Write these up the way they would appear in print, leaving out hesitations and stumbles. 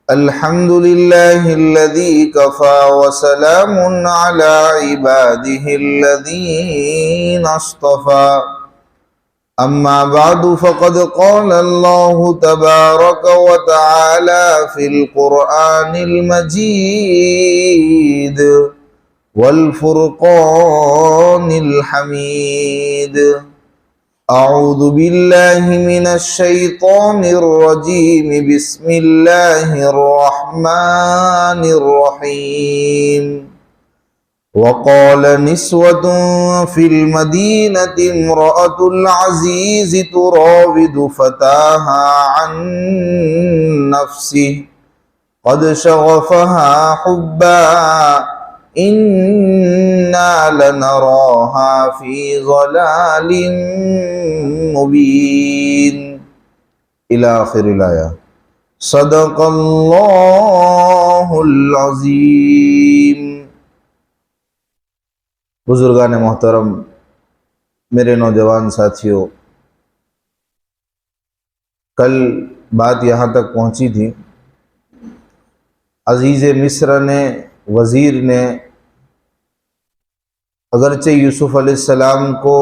الحمد لله الذي كفى وسلام على عباده الذين اصطفى أما بعد فقد قال الله تبارك وتعالى في القرآن المجيد والفرقان الحميد أعوذ بالله من الشيطان الرجيم بسم الله الرحمن الرحيم وقال نسوة في المدينة امرأة العزيز تراود فتاها عن نفسه قد شغفها حبا إنا لنراها في ضلال مبين إلى آخر الآية صدق الله العظيم۔ بزرگان محترم، میرے نوجوان ساتھیوں، کل بات یہاں تک پہنچی تھی، عزیز مصر نے، وزیر نے اگرچہ یوسف علیہ السلام کو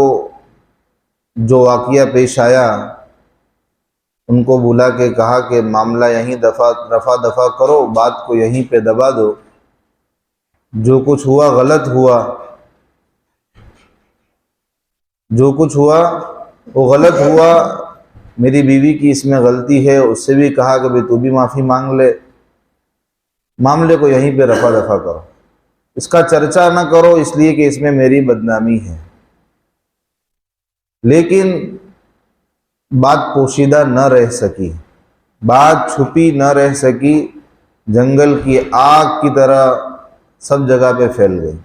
جو واقعہ پیش آیا ان کو بلا کے کہا کہ معاملہ یہیں رفع دفع کرو، بات کو یہیں پہ دبا دو، جو کچھ ہوا غلط ہوا، جو کچھ ہوا وہ غلط ہوا، میری بیوی کی اس میں غلطی ہے، اس سے بھی کہا کہ تو بھی معافی مانگ لے، معاملے کو یہیں پہ رفع دفع کرو، اس کا چرچا نہ کرو اس لیے کہ اس میں میری بدنامی ہے۔ لیکن بات پوشیدہ نہ رہ سکی، بات چھپی نہ رہ سکی، جنگل کی آگ کی طرح سب جگہ پہ پھیل گئی،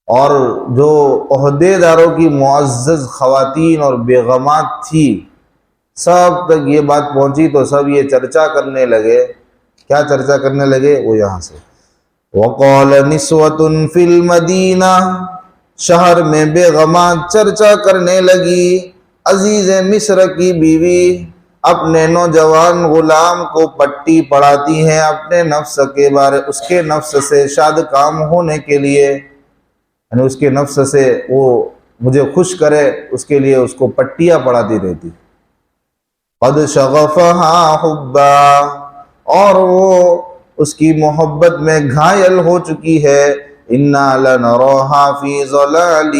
اور جو عہدے داروں کی معزز خواتین اور بیگمات تھی سب تک یہ بات پہنچی تو سب یہ چرچا کرنے لگے۔ کیا چرچا کرنے لگے؟ وہ یہاں سے وَقَالَ نِسْوَةٌ فِي الْمَدِينَةِ، شہر میں بیگمات چرچا کرنے لگی، عزیز مصر کی بیوی اپنے نوجوان غلام کو پٹی پڑھاتی ہیں اپنے نفس کے بارے، اس کے نفس سے شاد کام ہونے کے لیے، یعنی اس کے نفس سے وہ مجھے خوش کرے اس کے لیے اس کو پٹیاں پڑھاتی رہتی۔ قد شغفہا حبا، اور وہ اس کی محبت میں گھائل ہو چکی ہے، انا لنراہا فی ضلال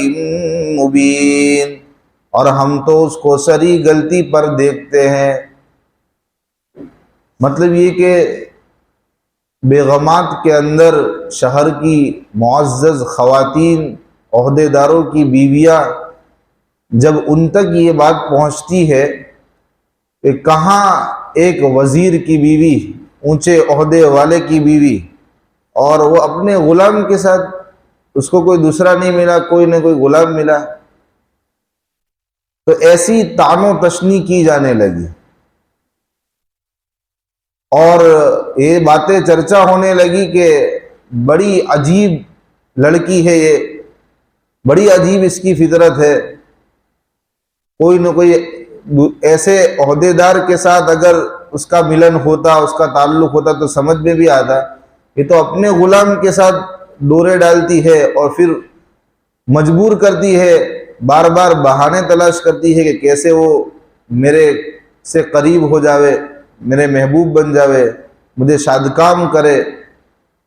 مبین، اور ہم تو اس کو سری غلطی پر دیکھتے ہیں۔ مطلب یہ کہ بیگمات کے اندر شہر کی معزز خواتین، عہدے داروں کی بیویاں، جب ان تک یہ بات پہنچتی ہے کہ کہاں ایک وزیر کی بیوی، اونچے عہدے والے کی بیوی، اور وہ اپنے غلام کے ساتھ، اس کو کوئی دوسرا نہیں ملا، کوئی نہ کوئی غلام ملا، تو ایسی طعن و تشنی کی جانے لگی، اور یہ باتیں چرچا ہونے لگی کہ بڑی عجیب لڑکی ہے یہ، بڑی عجیب اس کی فطرت ہے، کوئی نہ کوئی ایسے عہدے دار کے ساتھ اگر اس کا ملن ہوتا، اس کا تعلق ہوتا تو سمجھ میں بھی آتا، یہ تو اپنے غلام کے ساتھ ڈورے ڈالتی ہے اور پھر مجبور کرتی ہے، بار بار بہانے تلاش کرتی ہے کہ کیسے وہ میرے سے قریب ہو جاوے، میرے محبوب بن جاوے، مجھے شادکام کرے،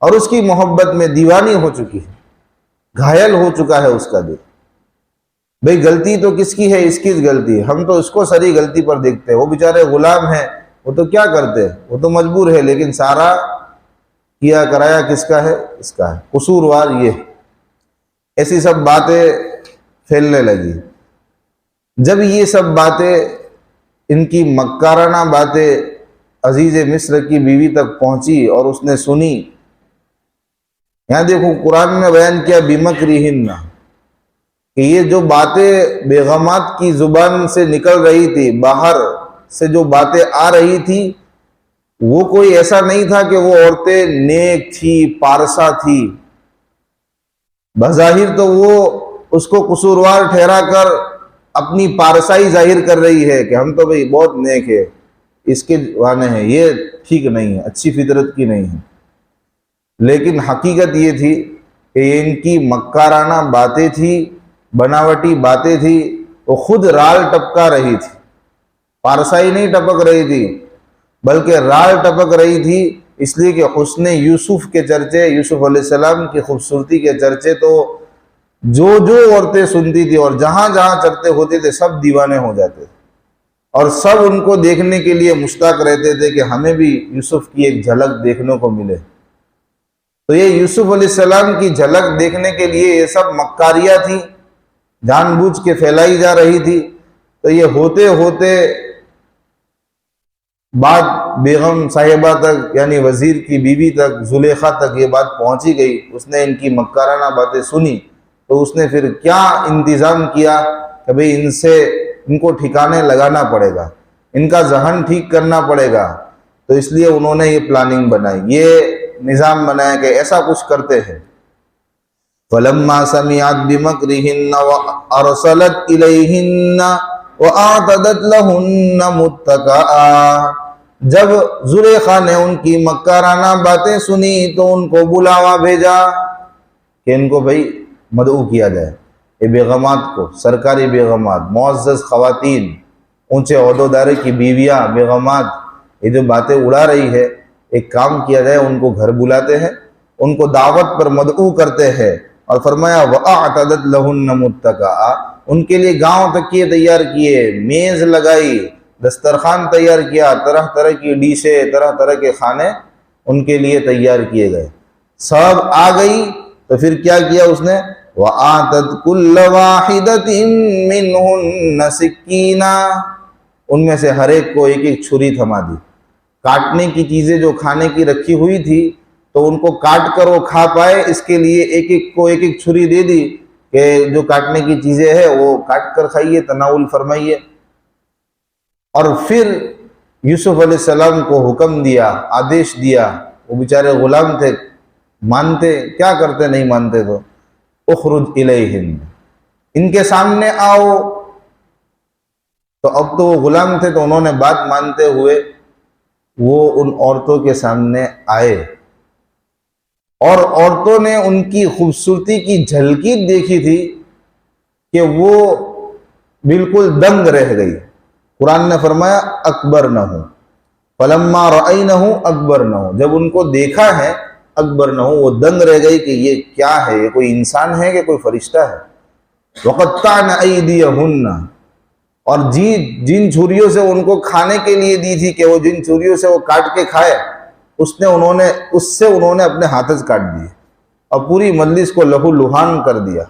اور اس کی محبت میں دیوانی ہو چکی ہے، گھائل ہو چکا ہے اس کا دل۔ بھئی غلطی تو کس کی ہے؟ اس کی غلطی ہے، ہم تو اس کو سری غلطی پر دیکھتے ہیں، وہ بیچارے غلام ہیں، وہ تو کیا کرتے ہیں، وہ تو مجبور ہے، لیکن سارا کیا کرایا کس کا ہے؟ اس کا ہے، قصوروار یہ ہے۔ ایسی سب باتیں پھیلنے لگی۔ جب یہ سب باتیں، ان کی مکارانہ باتیں عزیز مصر کی بیوی تک پہنچی اور اس نے سنی، یہاں دیکھو قرآن میں بیان کیا بِمَكْرِهِنَّ، کہ یہ جو باتیں بیگمات کی زبان سے نکل رہی تھی، باہر سے جو باتیں آ رہی تھی، وہ کوئی ایسا نہیں تھا کہ وہ عورتیں نیک تھی، پارسا تھی، بظاہر تو وہ اس کو قصوروار ٹھہرا کر اپنی پارسائی ظاہر کر رہی ہے کہ ہم تو بھئی بہت نیک ہے، اس کے دیوانے ہیں، یہ ٹھیک نہیں ہے، اچھی فطرت کی نہیں ہے۔ لیکن حقیقت یہ تھی کہ یہ ان کی مکارانہ باتیں تھی، بناوٹی باتیں تھی، وہ خود رال ٹپکا رہی تھی، پارسائی نہیں ٹپک رہی تھی بلکہ رال ٹپک رہی تھی، اس لیے کہ حسن یوسف کے چرچے، یوسف علیہ السلام کی خوبصورتی کے چرچے تو جو عورتیں سنتی تھی اور جہاں جہاں چرچے ہوتے تھے سب دیوانے ہو جاتے تھے، اور سب ان کو دیکھنے کے لیے مشتاق رہتے تھے کہ ہمیں بھی یوسف کی ایک جھلک دیکھنے کو ملے۔ تو یہ یوسف علیہ السلام کی جھلک دیکھنے کے لیے یہ سب مکاریاں تھیں، جان بوجھ کے پھیلائی جا رہی تھی۔ تو یہ ہوتے ہوتے بات بیگم صاحبہ تک، یعنی وزیر کی بیوی تک، زلیخا تک یہ بات پہنچی گئی۔ اس نے ان کی مکارانہ باتیں سنی تو اس نے پھر کیا انتظام کیا کہ بھئی ان کو ٹھکانے لگانا پڑے گا، ان کا ذہن ٹھیک کرنا پڑے گا۔ تو اس لیے انہوں نے یہ پلاننگ بنائی، یہ نظام بنایا کہ ایسا کچھ کرتے ہیں۔ فَلَمَّا سَمِعَتْ بِمَكْرِهِنَّ وَأَرْسَلَتْ إِلَيْهِنَّ وَآتَدَتْ لَهُنَّ مُتَّكَأً، جب زلیخا نے ان کی مکارانہ باتیں سنی تو ان کو بلاوا بھیجا کہ ان کو بھئی مدعو کیا جائے۔ یہ بیگمات کو، سرکاری بیگمات، معزز خواتین، اونچے عہدیدار کی بیویاں، بیگمات، یہ جو باتیں اڑا رہی ہے، ایک کام کیا جائے، ان کو گھر بلاتے ہیں، ان کو دعوت پر مدعو کرتے ہیں، اور فرمایا وَأَعْتَدَتْ لَهُنَّ مُتَّكَأً، ان کے لیے گاؤں تکیے تیار کیے، میز لگائی، دسترخوان تیار کیا، طرح طرح کی ڈیشیں، طرح طرح کے کھانے ان کے لیے تیار کیے گئے۔ سب آ گئی تو پھر کیا کیا اس نے، وَآتَتْ كُلَّ وَاحِدَةٍ مِّنْهُنَّ سِكِّينًا، ان میں سے ہر ایک کو ایک ایک چھری تھما دی۔ کاٹنے کی چیزیں جو کھانے کی رکھی ہوئی تھی تو ان کو کاٹ کر وہ کھا پائے، اس کے لیے ایک ایک کو ایک ایک چھری دے دی کہ جو کاٹنے کی چیزیں ہیں وہ کاٹ کر کھائیے، تناول فرمائیے۔ اور پھر یوسف علیہ السلام کو حکم دیا، آدیش دیا، وہ بیچارے غلام تھے، مانتے کیا کرتے، نہیں مانتے تو اخرج الیہم، ان کے سامنے آؤ۔ تو اب تو وہ غلام تھے تو انہوں نے بات مانتے ہوئے وہ ان عورتوں کے سامنے آئے، اور عورتوں نے ان کی خوبصورتی کی جھلکی دیکھی تھی کہ وہ بالکل دنگ رہ گئی۔ قرآن نے فرمایا اکبرنہ، فلما رأینہ اکبرنہ، جب ان کو دیکھا ہے اکبرنہ، وہ دنگ رہ گئی کہ یہ کیا ہے، یہ کوئی انسان ہے کہ کوئی فرشتہ ہے۔ وقطعن ایدیہن، اور جن چھریوں سے ان کو کھانے کے لیے دی تھی کہ وہ جن چھریوں سے وہ کاٹ کے کھائے، اس سے انہوں نے اپنے ہاتھ کاٹ دیے اور پوری مجلس کو لہو لہان کر دیا۔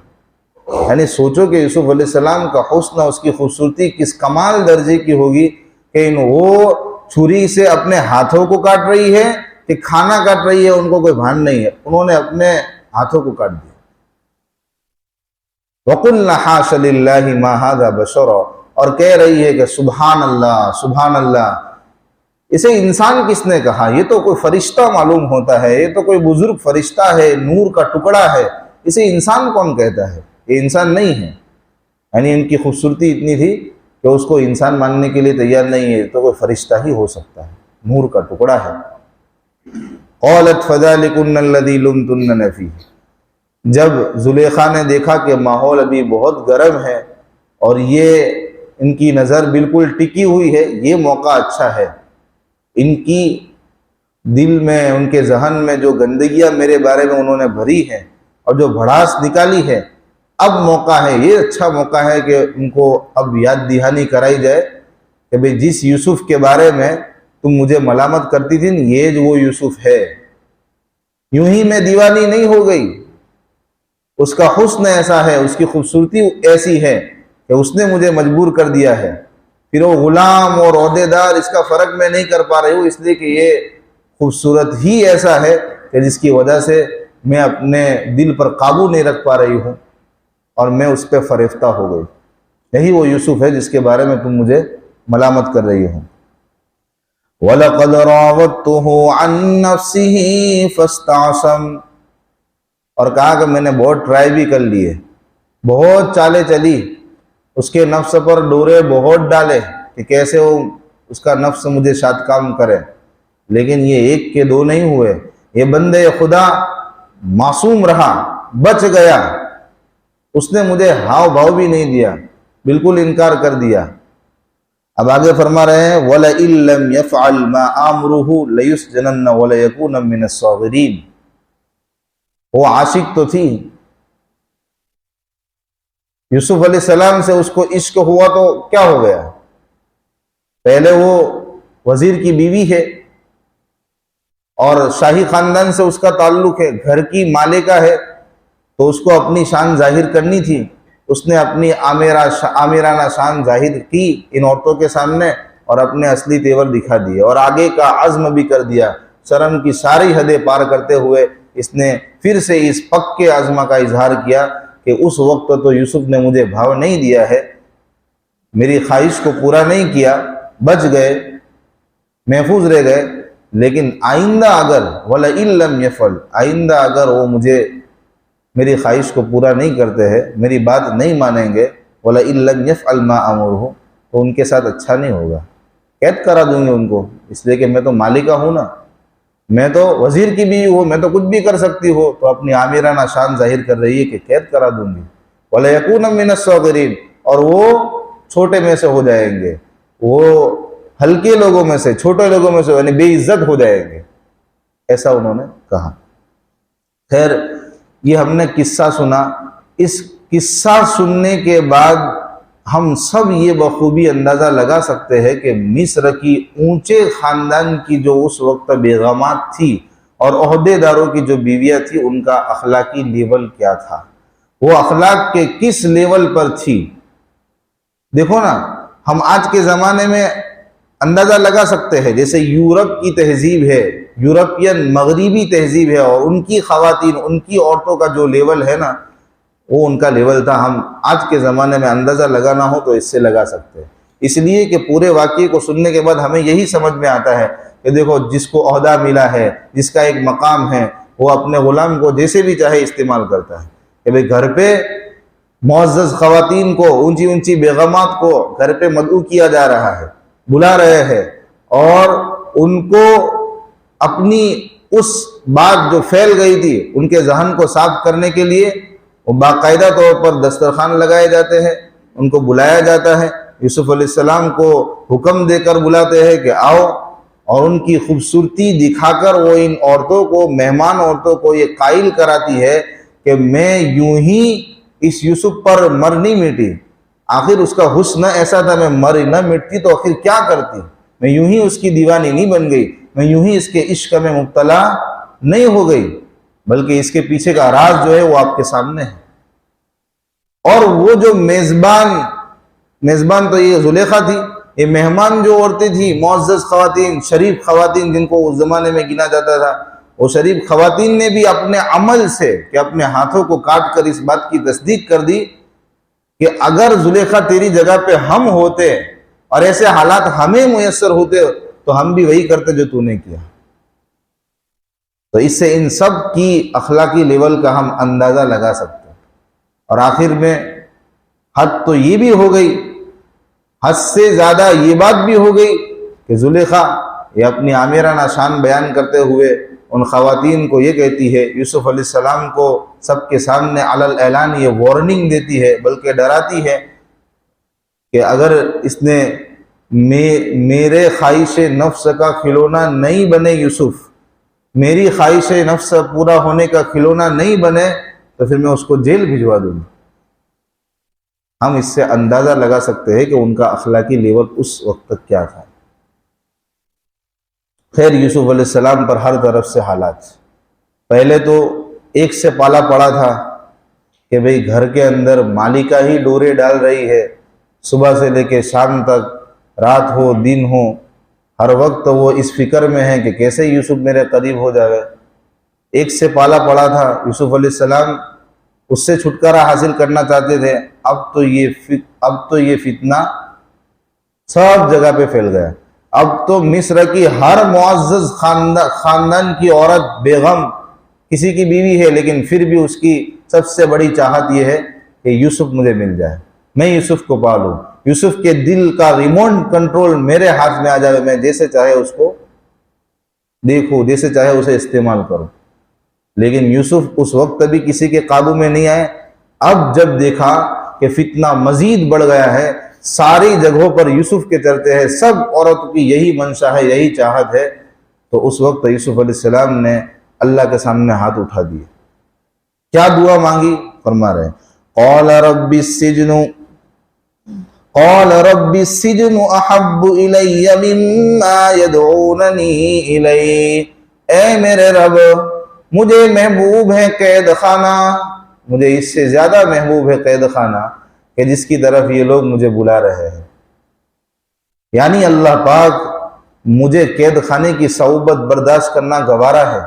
یعنی سوچو کہ یوسف علیہ السلام کا حسن، اس کی خوبصورتی کس کمال درجے کی ہوگی کہ وہ چھری سے اپنے ہاتھوں کو کاٹ رہی ہے کہ کھانا کاٹ رہی ہے، ان کو کوئی بھان نہیں ہے، انہوں نے اپنے ہاتھوں کو کاٹ دیا۔ وَقُلْنَا حَاشَ لِلَّهِ مَا هَذَا بَشَرًا، اور کہہ رہی ہے کہ سبحان اللہ، سبحان اللہ، اسے انسان کس نے کہا، یہ تو کوئی فرشتہ معلوم ہوتا ہے، یہ تو کوئی بزرگ فرشتہ ہے، نور کا ٹکڑا ہے، اسے انسان کون کہتا ہے، یہ انسان نہیں ہے۔ یعنی ان کی خوبصورتی اتنی تھی کہ اس کو انسان ماننے کے لیے تیار نہیں ہے، تو کوئی فرشتہ ہی ہو سکتا ہے، نور کا ٹکڑا ہے۔ قالت فذلکن الذی لمتننی فیہ، جب زلیخا نے دیکھا کہ ماحول ابھی بہت گرم ہے اور یہ ان کی نظر بالکل ٹکی ہوئی ہے، یہ موقع اچھا ہے، ان کی دل میں، ان کے ذہن میں جو گندگیاں میرے بارے میں انہوں نے بھری ہے اور جو بھڑاس نکالی ہے، اب موقع ہے، یہ اچھا موقع ہے کہ ان کو اب یاد دہانی کرائی جائے کہ بھئی جس یوسف کے بارے میں تم مجھے ملامت کرتی تھی، یہ جو وہ یوسف ہے، یوں ہی میں دیوانی نہیں ہو گئی، اس کا حسن ایسا ہے، اس کی خوبصورتی ایسی ہے کہ اس نے مجھے مجبور کر دیا ہے۔ پھر وہ غلام اور عہدیدار، اس کا فرق میں نہیں کر پا رہی ہوں، اس لیے کہ یہ خوبصورت ہی ایسا ہے کہ جس کی وجہ سے میں اپنے دل پر قابو نہیں رکھ پا رہی ہوں اور میں اس پہ فریفتہ ہو گئی۔ یہی وہ یوسف ہے جس کے بارے میں تم مجھے ملامت کر رہی ہو۔ وَلَقَدْ رَاوَدتُّهُ عَن نَّفْسِهِ فَاسْتَعْصَمَ، اور کہا کہ میں نے بہت ٹرائی بھی کر لیے، بہت چالیں چلی، اس کے نفس پر ڈورے بہت ڈالے کہ کیسے وہ اس کا نفس مجھے شاد کام کرے، لیکن یہ ایک کے دو نہیں ہوئے، یہ بندے خدا معصوم رہا، بچ گیا، اس نے مجھے ہاؤ بھاؤ بھی نہیں دیا، بالکل انکار کر دیا۔ اب آگے فرما رہے ہیں وَلَئِن لَّمْ يَفْعَلْ مَا آمُرُهُ لَيُسْجَنَنَّ وَلَيَكُونَ مِنَ الصَّاغِرِينَ۔ وہ عاشق تو تھی، یوسف علیہ السلام سے اس کو عشق ہوا تو کیا ہو گیا؟ پہلے وہ وزیر کی بیوی ہے اور شاہی خاندان سے اس کا تعلق ہے، گھر کی مالکہ ہے، تو اس کو اپنی شان ظاہر کرنی تھی۔ اس نے اپنی آمیرانہ شان ظاہر کی ان عورتوں کے سامنے اور اپنے اصلی تیور دکھا دیے، اور آگے کا عزم بھی کر دیا۔ شرم کی ساری حدیں پار کرتے ہوئے اس نے پھر سے اس پکے عزم کا اظہار کیا کہ اس وقت تو یوسف نے مجھے بھاؤ نہیں دیا ہے، میری خواہش کو پورا نہیں کیا، بچ گئے، محفوظ رہ گئے، لیکن آئندہ اگر وَلَئِن لَّمْ يَفْعَلْ، آئندہ اگر وہ مجھے میری خواہش کو پورا نہیں کرتے ہیں، میری بات نہیں مانیں گے، وَلَئِن لَّمْ يَفْعَلْ مَا أَمُرُهُ، تو ان کے ساتھ اچھا نہیں ہوگا، قید کرا دوں گی ان کو، اس لیے کہ میں تو مالکہ ہوں نا، میں تو وزیر کی بیوی ہوں، میں تو کچھ بھی کر سکتی ہوں، تو اپنی آمیرانہ شان ظاہر کر رہی ہے کہ قید کرا دوں گی۔ وَلَيَكُونَ مِنَ الصَّاغِرِينَ، اور وہ چھوٹے میں سے ہو جائیں گے، وہ ہلکے لوگوں میں سے، چھوٹے لوگوں میں سے، یعنی بے عزت ہو جائیں گے، ایسا انہوں نے کہا۔ خیر، یہ ہم نے قصہ سنا، اس قصہ سننے کے بعد ہم سب یہ بخوبی اندازہ لگا سکتے ہیں کہ مصر کی اونچے خاندان کی جو اس وقت بیگمات تھی اور عہدے داروں کی جو بیویاں تھی، ان کا اخلاقی لیول کیا تھا، وہ اخلاق کے کس لیول پر تھی۔ دیکھو نا، ہم آج کے زمانے میں اندازہ لگا سکتے ہیں، جیسے یورپ کی تہذیب ہے، یورپین مغربی تہذیب ہے، اور ان کی خواتین، ان کی عورتوں کا جو لیول ہے نا، وہ ان کا لیول تھا۔ ہم آج کے زمانے میں اندازہ لگانا ہو تو اس سے لگا سکتے ہیں، اس لیے کہ پورے واقعے کو سننے کے بعد ہمیں یہی سمجھ میں آتا ہے کہ دیکھو، جس کو عہدہ ملا ہے، جس کا ایک مقام ہے، وہ اپنے غلام کو جیسے بھی چاہے استعمال کرتا ہے، کہ بھئی گھر پہ معزز خواتین کو، اونچی اونچی بیگمات کو گھر پہ مدعو کیا جا رہا ہے، بلا رہے ہیں، اور ان کو اپنی اس بات جو پھیل گئی تھی ان کے ذہن کو صاف کرنے کے لیے وہ باقاعدہ طور پر دسترخوان لگائے جاتے ہیں، ان کو بلایا جاتا ہے، یوسف علیہ السلام کو حکم دے کر بلاتے ہیں کہ آؤ، اور ان کی خوبصورتی دکھا کر وہ ان عورتوں کو، مہمان عورتوں کو یہ قائل کراتی ہے کہ میں یوں ہی اس یوسف پر مر نہیں مٹی، آخر اس کا حسن ایسا تھا، میں مر نہ مٹتی تو آخر کیا کرتی، میں یوں ہی اس کی دیوانی نہیں بن گئی، میں یوں ہی اس کے عشق میں مبتلا نہیں ہو گئی، بلکہ اس کے پیچھے کا راز جو ہے وہ آپ کے سامنے ہے۔ اور وہ جو میزبان تو یہ زلیخا تھی، یہ مہمان جو عورتیں تھیں، معزز خواتین، شریف خواتین، جن کو اس زمانے میں گنا جاتا تھا، وہ شریف خواتین نے بھی اپنے عمل سے، کہ اپنے ہاتھوں کو کاٹ کر اس بات کی تصدیق کر دی کہ اگر زلیخا تیری جگہ پہ ہم ہوتے اور ایسے حالات ہمیں میسر ہوتے تو ہم بھی وہی کرتے جو تو نے کیا۔ تو اس سے ان سب کی اخلاقی لیول کا ہم اندازہ لگا سکتے ہیں۔ اور آخر میں حد تو یہ بھی ہو گئی، حد سے زیادہ یہ بات بھی ہو گئی کہ زلیخا یہ اپنی آمیرانہ شان بیان کرتے ہوئے ان خواتین کو یہ کہتی ہے، یوسف علیہ السلام کو سب کے سامنے علی الاعلان یہ وارننگ دیتی ہے، بلکہ ڈراتی ہے کہ اگر اس نے میرے خواہش نفس کا کھلونا نہیں بنے، یوسف میری خواہش نفس پورا ہونے کا کھلونا نہیں بنے، تو پھر میں اس کو جیل بھجوا دوں گا۔ ہم اس سے اندازہ لگا سکتے ہیں کہ ان کا اخلاقی لیول اس وقت تک کیا تھا۔ خیر، یوسف علیہ السلام پر ہر طرف سے حالات، پہلے تو ایک سے پالا پڑا تھا کہ بھئی گھر کے اندر مالکہ ہی ڈورے ڈال رہی ہے، صبح سے لے کے شام تک، رات ہو دن ہو، ہر وقت وہ اس فکر میں ہے کہ کیسے یوسف میرے قریب ہو جائے۔ ایک سے پالا پڑا تھا، یوسف علیہ السلام اس سے چھٹکارا حاصل کرنا چاہتے تھے، اب تو یہ فتنہ سب جگہ پہ پھیل گیا۔ اب تو مصر کی ہر معزز خاندان کی عورت، بیگم، کسی کی بیوی ہے، لیکن پھر بھی اس کی سب سے بڑی چاہت یہ ہے کہ یوسف مجھے مل جائے، میں یوسف کو پالوں، یوسف کے دل کا ریموٹ کنٹرول میرے ہاتھ میں آ جائے، میں جیسے چاہے اس کو دیکھوں، جیسے چاہے اسے استعمال کروں۔ لیکن یوسف اس وقت بھی کسی کے قابو میں نہیں آئے۔ اب جب دیکھا کہ فتنہ مزید بڑھ گیا ہے، ساری جگہوں پر یوسف کے چرچے ہیں، سب عورتوں کی یہی منشا ہے، یہی چاہت ہے، تو اس وقت یوسف علیہ السلام نے اللہ کے سامنے ہاتھ اٹھا دیے۔ کیا دعا مانگی؟ فرما رہے ہیں قال رب السجن احب الی مما يدعوننی الی، اے میرے رب مجھے محبوب ہے قید خانہ، مجھے اس سے زیادہ محبوب ہے قید خانہ کہ جس کی طرف یہ لوگ مجھے بلا رہے ہیں۔ یعنی اللہ پاک مجھے قید خانے کی صعوبت برداشت کرنا گوارا ہے،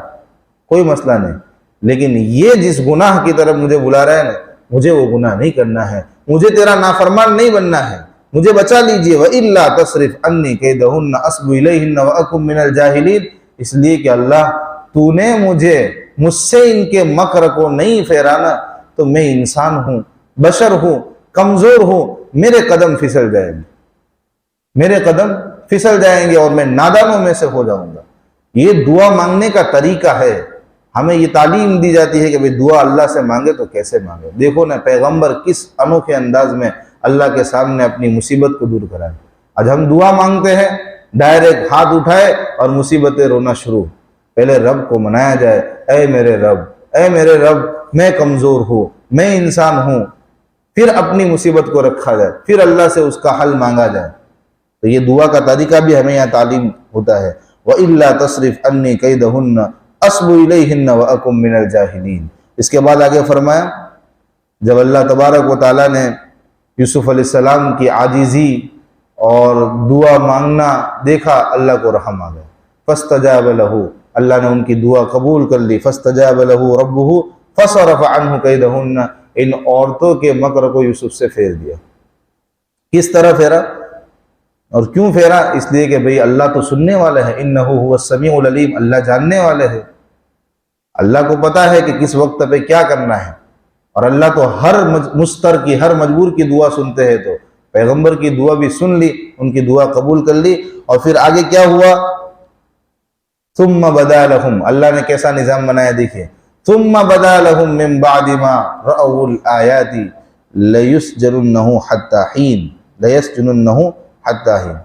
کوئی مسئلہ نہیں، لیکن یہ جس گناہ کی طرف مجھے بلا رہے ہیں مجھے وہ گناہ نہیں کرنا ہے، مجھے تیرا نافرمان نہیں بننا ہے، مجھے بچا لیجئے۔ وَإِلَّا تَصْرِفْ عَنِّي كَيْدَهُنَّ أَصْبُ إِلَيْهِنَّ وَأَكُن مِّنَ الْجَاهِلِينَ، اس لیے کہ اللہ تو نے مجھ سے ان کے مکر کو نہیں پھیرانا، تو میں انسان ہوں، بشر ہوں، کمزور ہوں، میرے قدم پھسل جائیں گے، میرے قدم پھسل جائیں گے اور میں نادانوں میں سے ہو جاؤں گا۔ یہ دعا مانگنے کا طریقہ ہے، ہمیں یہ تعلیم دی جاتی ہے کہ بھئی دعا اللہ سے مانگے تو کیسے مانگے۔ دیکھو نا پیغمبر کس انوکھے انداز میں اللہ کے سامنے اپنی مصیبت کو دور کرائے۔ آج ہم دعا مانگتے ہیں، ڈائریکٹ ہاتھ اٹھائے اور مصیبتیں رونا شروع۔ پہلے رب کو منایا جائے، اے میرے رب، اے میرے رب میں کمزور ہوں، میں انسان ہوں، پھر اپنی مصیبت کو رکھا جائے، پھر اللہ سے اس کا حل مانگا جائے۔ تو یہ دعا کا طریقہ بھی ہمیں یہاں تعلیم ہوتا ہے۔ وَإِلَّا تَصْرِفْ عَنِّي كَيْدَهُنَّ أَصْبُ إِلَيْهِنَّ وَأَكُن مِّنَ الْجَاهِلِينَ۔ اس کے بعد آگے فرمایا، جب اللہ تبارک و تعالیٰ نے یوسف علیہ السلام کی عاجزی اور دعا مانگنا دیکھا، اللہ کو رحم آ گیا۔ فَاسْتَجَابَ لَهُ، اللہ نے ان کی دعا قبول کر لی۔ فَاسْتَجَابَ لَهُ رَبُّهُ فَصَرَفَ عَنْهُ كَيْدَهُنَّ، ان عورتوں کے مکر کو یوسف سے پھیر دیا۔ کس طرح پھیرا اور کیوں پھیرا؟ اس لیے کہ بھئی اللہ تو سننے والے ہیں، انہو هو السمیع العلیم، اللہ جاننے والے ہیں، اللہ کو پتا ہے کہ کس وقت پہ کیا کرنا ہے، اور اللہ تو ہر مستر کی، ہر مجبور کی دعا سنتے ہیں۔ تو پیغمبر کی دعا بھی سن لی، ان کی دعا قبول کر لی، اور پھر آگے کیا ہوا؟ ثم بدا لہم، اللہ نے کیسا نظام بنایا دیکھیں، ثم بدا لہم من بعد ما رأوا الآیات لیسجننہ حتی حین، لیسجننہ حتی حین۔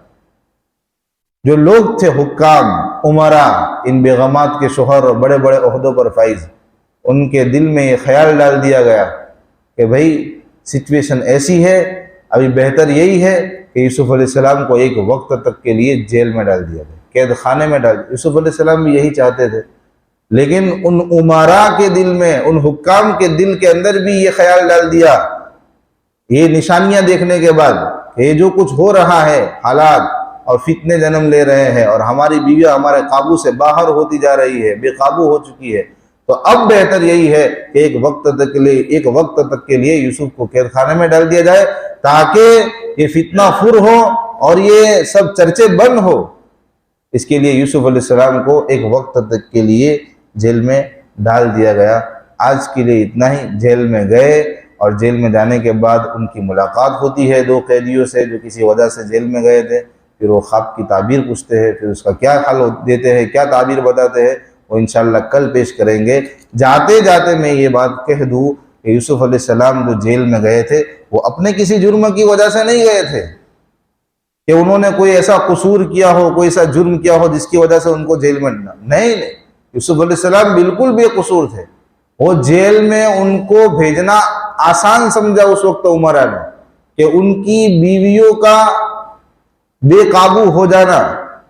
جو لوگ تھے حکام، امراء، ان بیگمات کے شوہر اور بڑے بڑے عہدوں پر فائز، ان کے دل میں یہ خیال ڈال دیا گیا کہ بھئی سچویشن ایسی ہے، ابھی بہتر یہی ہے کہ یوسف علیہ السلام کو ایک وقت تک کے لیے جیل میں ڈال دیا گیا، قید خانے میں ڈال دیا۔ یوسف علیہ السلام بھی یہی چاہتے تھے، لیکن ان امراء کے دل میں، ان حکام کے دل کے اندر بھی یہ خیال ڈال دیا، یہ نشانیاں دیکھنے کے بعد کہ یہ جو کچھ ہو رہا ہے، حالات اور فتنے جنم لے رہے ہیں، اور ہماری بیویاں ہمارے قابو سے باہر ہوتی جا رہی ہے، بے قابو ہو چکی ہے، تو اب بہتر یہی ہے کہ ایک وقت تک کے لیے یوسف کو قید خانے میں ڈال دیا جائے، تاکہ یہ فتنہ فر ہو اور یہ سب چرچے بند ہو۔ اس کے لیے یوسف علیہ السلام کو ایک وقت تک کے لیے جیل میں ڈال دیا گیا۔ آج کے لیے اتنا ہی۔ جیل میں گئے، اور جیل میں جانے کے بعد ان کی ملاقات ہوتی ہے دو قیدیوں سے جو کسی وجہ سے جیل میں گئے تھے، پھر وہ خواب کی تعبیر پوچھتے ہیں، پھر اس کا کیا حل دیتے ہیں، کیا تعبیر بتاتے ہیں، وہ انشاءاللہ کل پیش کریں گے۔ جاتے جاتے میں یہ بات کہہ دوں کہ یوسف علیہ السلام جو جیل میں گئے تھے وہ اپنے کسی جرم کی وجہ سے نہیں گئے تھے کہ انہوں نے کوئی ایسا قصور کیا ہو، کوئی ایسا جرم کیا ہو جس کی وجہ سے ان کو جیل میں نہیں۔ یوسف علیہ السلام بالکل بے قصور تھے۔ وہ جیل میں ان کو بھیجنا آسان سمجھا اس وقت عمرہ نے، کہ ان کی بیویوں کا بے قابو ہو جانا،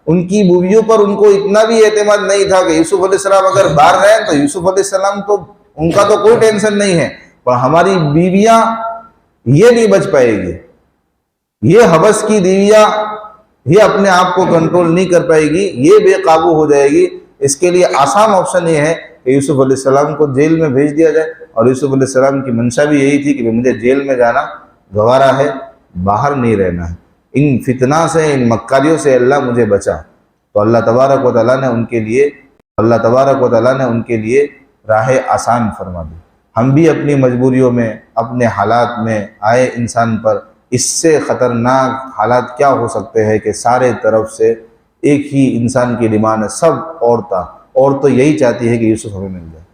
ان کی بیویوں پر ان کو اتنا بھی اعتماد نہیں تھا کہ یوسف علیہ السلام اگر باہر رہیں تو یوسف علیہ السلام تو ان کا تو کوئی ٹینشن نہیں ہے، پر ہماری بیویاں یہ نہیں بچ پائے گی، یہ حبس کی بیویاں یہ اپنے آپ کو کنٹرول نہیں کر پائے گی، یہ بے قابو ہو جائے گی۔ اس کے لیے آسان آپشن یہ ہے کہ یوسف علیہ السلام کو جیل میں بھیج دیا جائے، اور یوسف علیہ السلام کی منشا بھی یہی تھی کہ مجھے جیل میں جانا گوارا ہے، باہر نہیں رہنا ہے، ان فتنہ سے، ان مکاریوں سے اللہ مجھے بچا۔ تو اللہ تبارک و تعالیٰ نے ان کے لیے راہ آسان فرما دی۔ ہم بھی اپنی مجبوریوں میں، اپنے حالات میں آئے انسان پر اس سے خطرناک حالات کیا ہو سکتے ہیں کہ سارے طرف سے ایک ہی انسان کی ڈیمانڈ ہے، سب اور تو یہی چاہتی ہے کہ یوسف ہمیں مل جائے،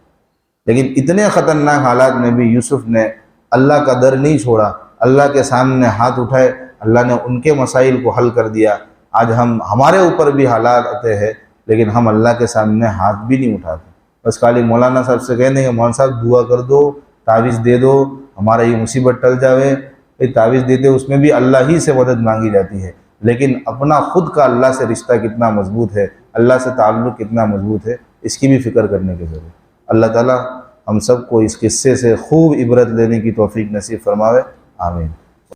لیکن اتنے خطرناک حالات میں بھی یوسف نے اللہ کا در نہیں چھوڑا، اللہ کے سامنے ہاتھ اٹھائے، اللہ نے ان کے مسائل کو حل کر دیا۔ آج ہمارے اوپر بھی حالات آتے ہیں لیکن ہم اللہ کے سامنے ہاتھ بھی نہیں اٹھاتے، بس خالی مولانا صاحب سے کہنے کہ مولانا صاحب دعا کر دو، تعویذ دے دو، ہمارا یہ مصیبت ٹل جاوے۔ یہ تعویذ دیتے اس میں بھی اللہ ہی سے مدد مانگی جاتی ہے، لیکن اپنا خود کا اللہ سے رشتہ کتنا مضبوط ہے، اللہ سے تعلق کتنا مضبوط ہے، اس کی بھی فکر کرنے کی ضرورت ہے۔ اللہ تعالیٰ ہم سب کو اس قصے سے خوب عبرت لینے کی توفیق نصیب فرماوے، آمین۔